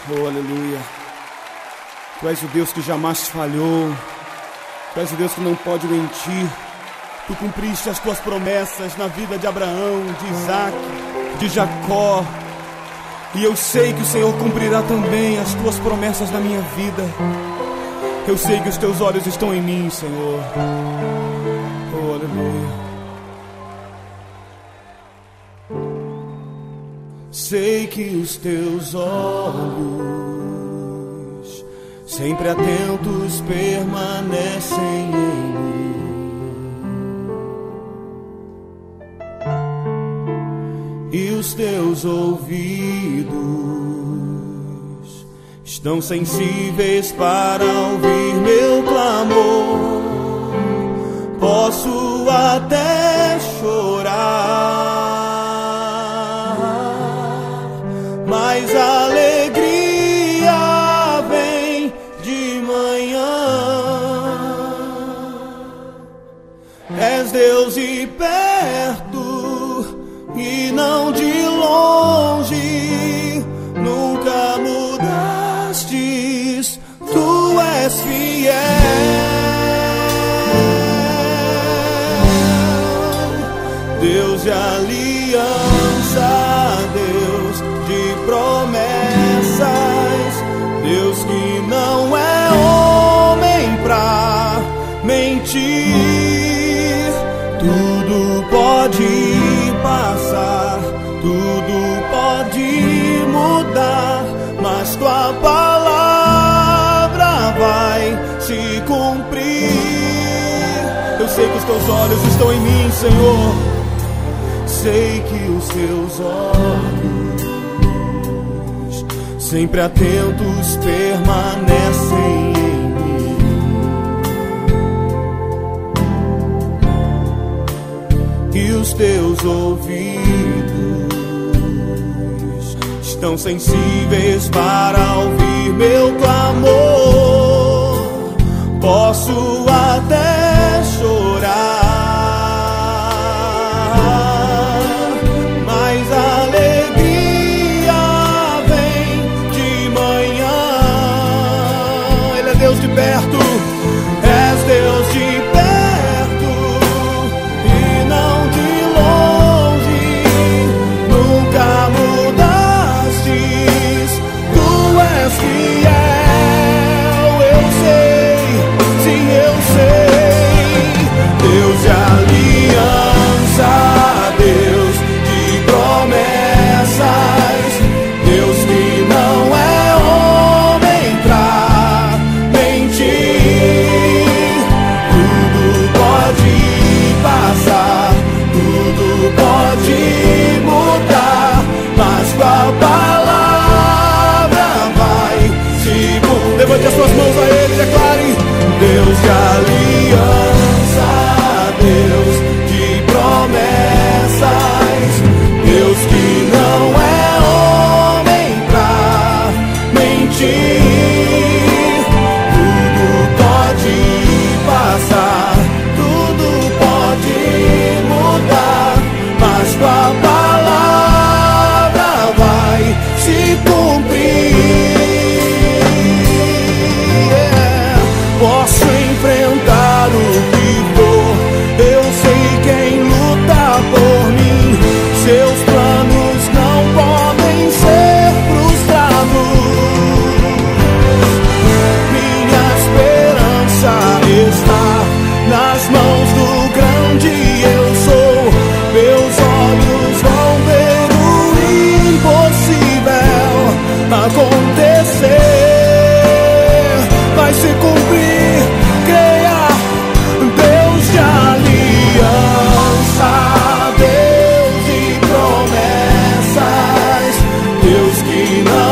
Oh, aleluia. Tu és o Deus que jamais falhou. Tu és o Deus que não pode mentir. Tu cumpriste as tuas promessas na vida de Abraão, de Isaac, de Jacó. E eu sei que o Senhor cumprirá também as tuas promessas na minha vida. Eu sei que os teus olhos estão em mim, Senhor. Oh, aleluia. Sei que os teus olhos, sempre atentos, permanecem em mim. E os teus ouvidos estão sensíveis para ouvir meu clamor. Posso até chorar, mas a alegria vem de manhã. És Deus de perto e não de longe, nunca mudastes, tu és fiel. Deus de aliança, Deus de promessas, Deus que não é homem pra mentir. Tudo pode passar, tudo pode mudar, mas tua palavra vai se cumprir. Eu sei que os teus olhos estão em mim, Senhor. Sei que os teus olhos, sempre atentos, permanecem em mim. E os teus ouvidos estão sensíveis para ouvir meu clamor. Posso até chorar, mas a alegria vem de manhã. Ele é Deus de perto, és Deus de perto e não de longe, nunca mudastes, tu és fiel. Eu sei, sim, eu sei. Deus de aliança, Deus de promessas, Deus que não é homem pra mentir. Tudo pode passar, tudo pode mudar, mas tua palavra vai se cumprir. Levante as suas mãos a Ele, declare: Deus de aliança, Deus de promessas, Deus que não é homem pra mentir. Tudo pode passar, tudo pode mudar, mas tua palavra vai se cumprir. Posso enfrentar o que for, eu sei quem luta por mim. Seus planos não podem ser frustrados. Minha esperança está nas mãos do grande eu sou. Meus olhos vão ver o impossível acontecer. Vai se cumprir, creia. Deus de aliança, Deus de promessas, Deus que não